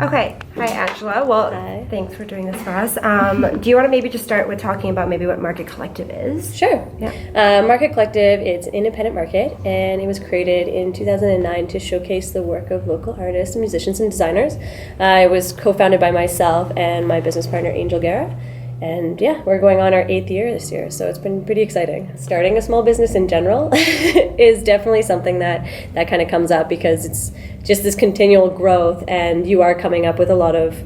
Okay. Hi, Angela. Well, Hi. Thanks for doing this for us. Do you want to maybe just start with talking about maybe what Market Collective is? Sure. Yeah. Market Collective, it's an independent market, and it was created in 2009 to showcase the work of local artists, musicians, and designers. It was co-founded by myself and my business partner, Angel Guerra. And yeah, we're going on our 8th year this year, so it's been pretty exciting. Starting a small business in general is definitely something that kind of comes up because it's just this continual growth, and you are coming up with a lot of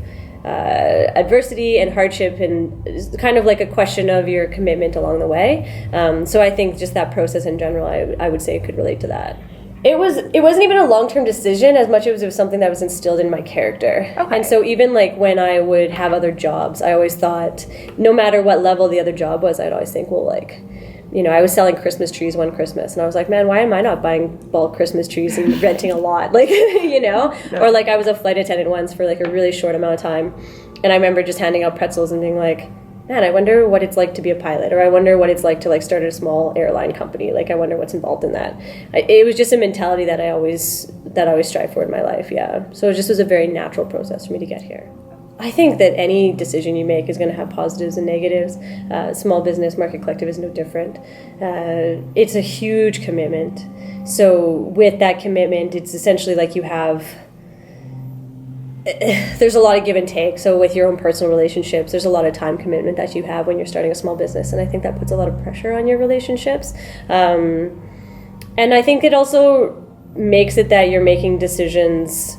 adversity and hardship, and it's kind of like a question of your commitment along the way. So I think just that process in general, I would say could relate to that. It wasn't even a long-term decision as much as it was something that was instilled in my character. Okay. And so even like when I would have other jobs, I always thought, no matter what level the other job was, I'd always think, well, like, you know, I was selling Christmas trees one Christmas, and I was like, man, why am I not buying bulk Christmas trees and renting a lot? Like, you know? No. Or like I was a flight attendant once for like a really short amount of time, and I remember just handing out pretzels and being like, man, I wonder what it's like to be a pilot, or I wonder what it's like to like start a small airline company. Like, I wonder what's involved in that. It was just a mentality that I always strive for in my life. Yeah. So it just was a very natural process for me to get here. I think that any decision you make is going to have positives and negatives. Small business, Market Collective is no different. It's a huge commitment. So with that commitment, it's essentially like you have, there's a lot of give and take. So with your own personal relationships, there's a lot of time commitment that you have when you're starting a small business, and I think that puts a lot of pressure on your relationships. And I think it also makes it that you're making decisions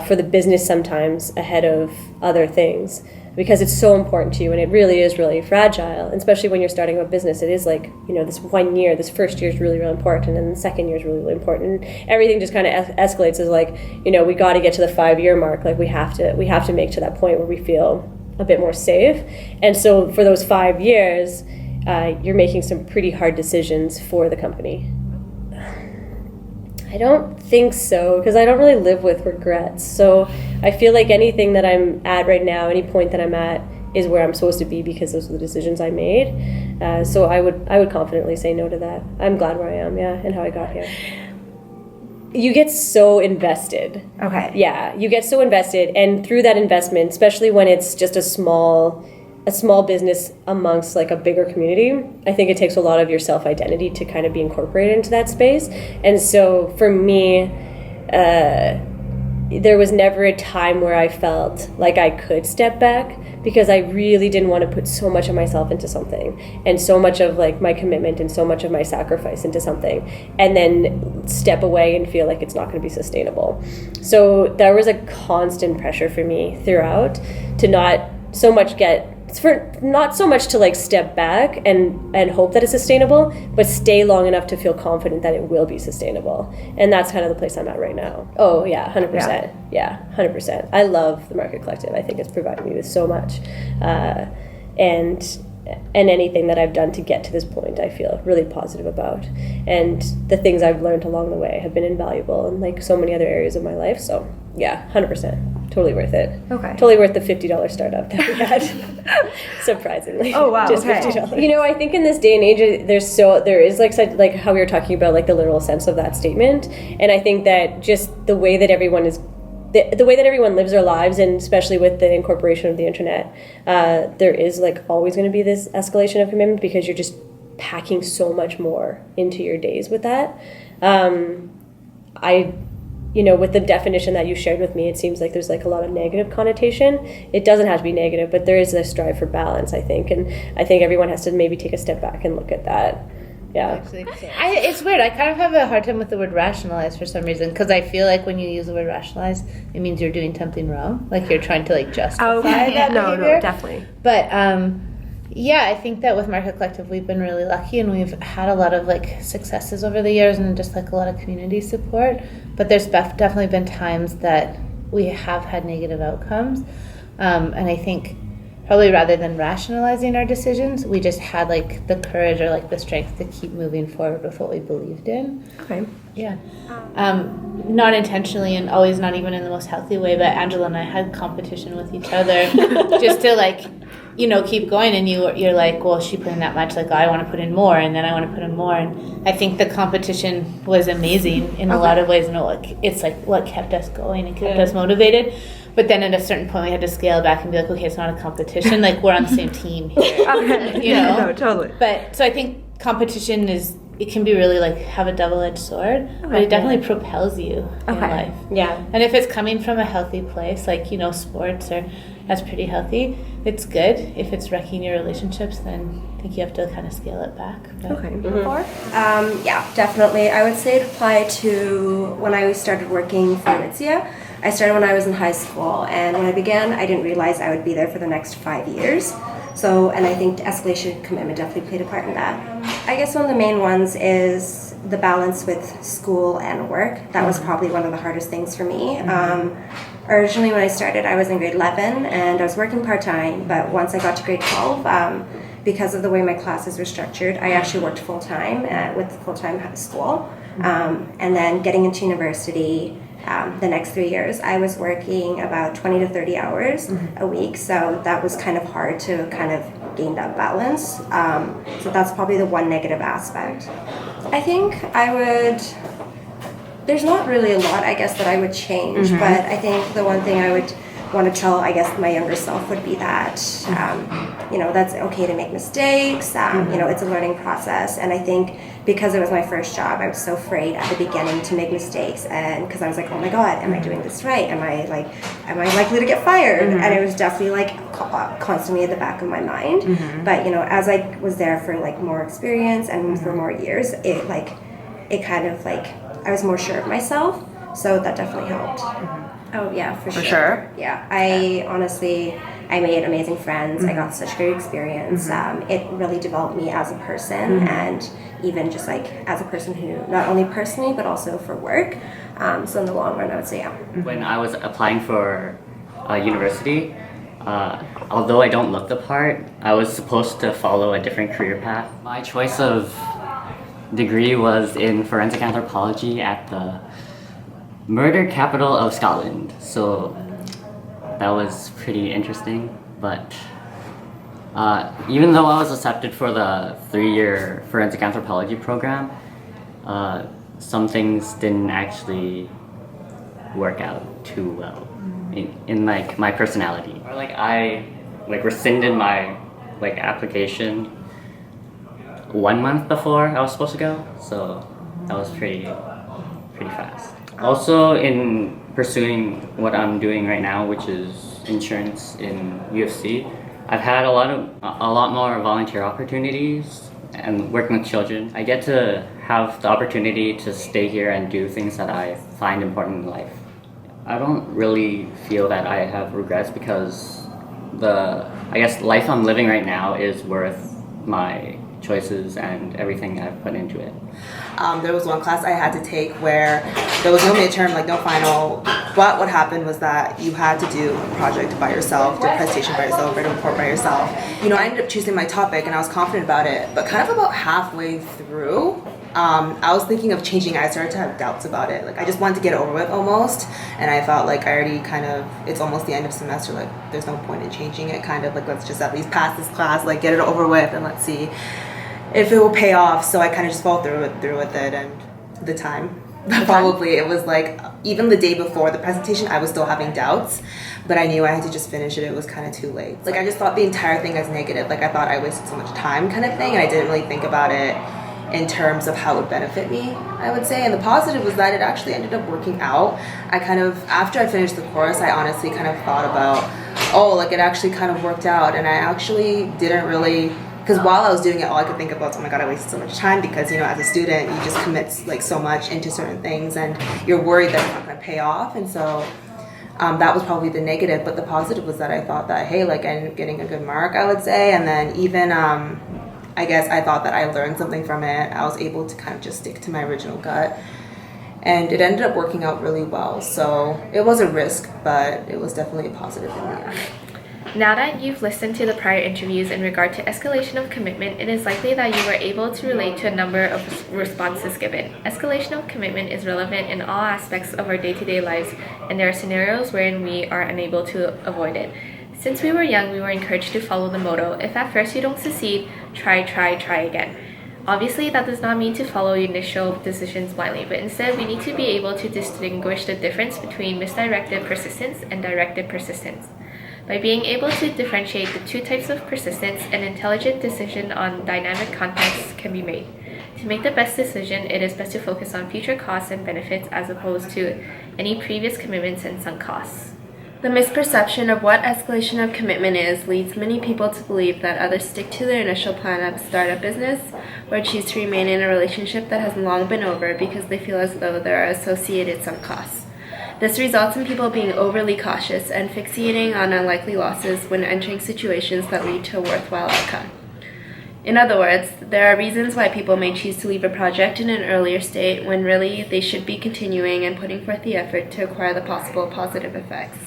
for the business sometimes ahead of other things, because it's so important to you, and it really is really fragile, especially when you're starting a business. It is like, you know, this 1 year, this first year is really, really important, and the second year is really, really important, and everything just kind of escalates as like, you know, we got to get to the 5-year mark. Like, we have to make to that point where we feel a bit more safe. And so for those 5 years, you're making some pretty hard decisions for the company. I don't think so, because I don't really live with regrets. So I feel like anything that I'm at right now, any point that I'm at, is where I'm supposed to be because those are the decisions I made. So I would confidently say no to that. I'm glad where I am, yeah, and how I got here. You get so invested. Okay. Yeah, you get so invested, and through that investment, especially when it's just a small business amongst like a bigger community, I think it takes a lot of your self-identity to kind of be incorporated into that space. And so for me, there was never a time where I felt like I could step back, because I really didn't want to put so much of myself into something, and so much of like my commitment and so much of my sacrifice into something, and then step away and feel like it's not going to be sustainable. So there was a constant pressure for me throughout to not so much to like step back and hope that it's sustainable, but stay long enough to feel confident that it will be sustainable. And that's kind of the place I'm at right now. Oh yeah, 100%. Yeah, 100%. I love the Market Collective. I think it's provided me with so much. And anything that I've done to get to this point, I feel really positive about. And the things I've learned along the way have been invaluable in like so many other areas of my life. So yeah, 100%. Totally worth it. Okay. Totally worth the $50 startup that we had. Surprisingly. Oh wow. Just okay. $50. You know, I think in this day and age, there is like such, like how we were talking about like the literal sense of that statement, and I think that just the way that everyone lives their lives, and especially with the incorporation of the internet, there is like always going to be this escalation of commitment, because you're just packing so much more into your days with that. You know, with the definition that you shared with me, it seems like there's like a lot of negative connotation. It doesn't have to be negative, but there is a strive for balance, I think. And I think everyone has to maybe take a step back and look at that. Yeah. It's weird. I kind of have a hard time with the word rationalize for some reason, because I feel like when you use the word rationalize, it means you're doing something wrong. Like you're trying to like justify that No, behavior. no, definitely. But yeah, I think that with Market Collective, we've been really lucky, and we've had a lot of like successes over the years, and just like a lot of community support. But there's definitely been times that we have had negative outcomes, and I think probably rather than rationalizing our decisions, we just had like the courage or like the strength to keep moving forward with what we believed in. Okay. Yeah. Not intentionally, and always not even in the most healthy way, but Angela and I had competition with each other just to like, you know, keep going. And you're like, well, she put in that much, like I want to put in more, and then I want to put in more. And I think the competition was amazing in a lot of ways, and it's like what kept us going and kept us motivated. But then at a certain point, we had to scale back and be like, okay, it's not a competition. Like, we're on the same team here. Okay. You know? No, totally. But so I think competition it can be really like have a double-edged sword, but it definitely propels you in life. Yeah. And if it's coming from a healthy place, like, you know, sports that's pretty healthy, it's good. If it's wrecking your relationships, then I think you have to kind of scale it back. But. Okay. Yeah, definitely. I would say it applied to when I started working for Aritzia. I started when I was in high school, and when I began, I didn't realize I would be there for the next 5 years. So, and I think escalation commitment definitely played a part in that. I guess one of the main ones is the balance with school and work. That was probably one of the hardest things for me. Originally when I started, I was in grade 11 and I was working part-time, but once I got to grade 12, because of the way my classes were structured, I actually worked full-time with full-time school. And then getting into university, the next 3 years, I was working about 20 to 30 hours a week. So that was kind of hard to kind of gain that balance. So that's probably the one negative aspect. I think there's not really a lot, I guess, that I would change, but I think the one thing I would want to tell, I guess, my younger self would be that, you know, that's okay to make mistakes. You know, it's a learning process. And I think because it was my first job, I was so afraid at the beginning to make mistakes. And because I was like, oh my God, am I doing this right? Am I likely to get fired? And it was definitely like constantly at the back of my mind. But, you know, as I was there for like more experience and for more years, it kind of like, I was more sure of myself. So that definitely helped. Oh yeah, for sure. Yeah, I made amazing friends. I got such great experience. It really developed me as a person, and even just like as a person who, not only personally but also for work. So in the long run, I would say yeah. When I was applying for university, although I don't look the part, I was supposed to follow a different career path. My choice of degree was in forensic anthropology at the murder capital of Scotland. So that was pretty interesting, but even though I was accepted for the 3-year forensic anthropology program, some things didn't actually work out too well in like my personality. Or like I rescinded my application 1 month before I was supposed to go, so that was pretty fast. Also, in pursuing what I'm doing right now, which is insurance in UFC, I've had a lot more volunteer opportunities and working with children. I get to have the opportunity to stay here and do things that I find important in life. I don't really feel that I have regrets because I guess life I'm living right now is worth my choices and everything I've put into it. There was one class I had to take where there was no midterm, like no final, but what happened was that you had to do a project by yourself, do a presentation by yourself, write a report by yourself. You know, I ended up choosing my topic and I was confident about it, but kind of about halfway through, I was thinking of changing. I started to have doubts about it. Like I just wanted to get it over with almost, and I felt like I already it's almost the end of semester, like there's no point in changing it, kind of like let's just at least pass this class, like get it over with and let's see if it will pay off. So I kind of just followed through with it, and the time. Probably it was like even the day before the presentation I was still having doubts, but I knew I had to just finish it. It was kind of too late. Like I just thought the entire thing as negative. Like I thought I wasted so much time kind of thing, and I didn't really think about it in terms of how it would benefit me, I would say. And the positive was that it actually ended up working out. I kind of, after I finished the course, I honestly kind of thought about, like it actually kind of worked out, and I actually didn't really, because while I was doing it, all I could think about was, oh my God, I wasted so much time, because, you know, as a student, you just commit like so much into certain things and you're worried that it's not going to pay off. And so that was probably the negative, but the positive was that I thought that, hey, like I ended up getting a good mark, I would say. And then even, I guess I thought that I learned something from it. I was able to kind of just stick to my original gut, and it ended up working out really well. So it was a risk, but it was definitely a positive in the end. Now that you've listened to the prior interviews in regard to escalation of commitment, it is likely that you were able to relate to a number of responses given. Escalation of commitment is relevant in all aspects of our day-to-day lives, and there are scenarios wherein we are unable to avoid it. Since we were young, we were encouraged to follow the motto, if at first you don't succeed, try again. Obviously, that does not mean to follow initial decisions blindly, but instead we need to be able to distinguish the difference between misdirected persistence and directed persistence. By being able to differentiate the two types of persistence, an intelligent decision on dynamic contexts can be made. To make the best decision, it is best to focus on future costs and benefits as opposed to any previous commitments and sunk costs. The misperception of what escalation of commitment is leads many people to believe that others stick to their initial plan of start a business or choose to remain in a relationship that has long been over because they feel as though there are associated sunk costs. This results in people being overly cautious and fixating on unlikely losses when entering situations that lead to a worthwhile outcome. In other words, there are reasons why people may choose to leave a project in an earlier state when really they should be continuing and putting forth the effort to acquire the possible positive effects.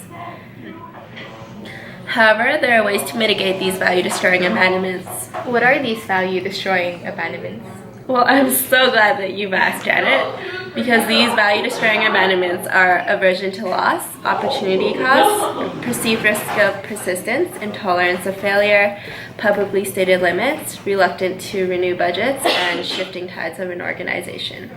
However, there are ways to mitigate these value-destroying abandonments. What are these value-destroying abandonments? Well, I'm so glad that you've asked, Janet, because these value-destroying abandonments are aversion to loss, opportunity cost, perceived risk of persistence, intolerance of failure, publicly stated limits, reluctant to renew budgets, and shifting tides of an organization.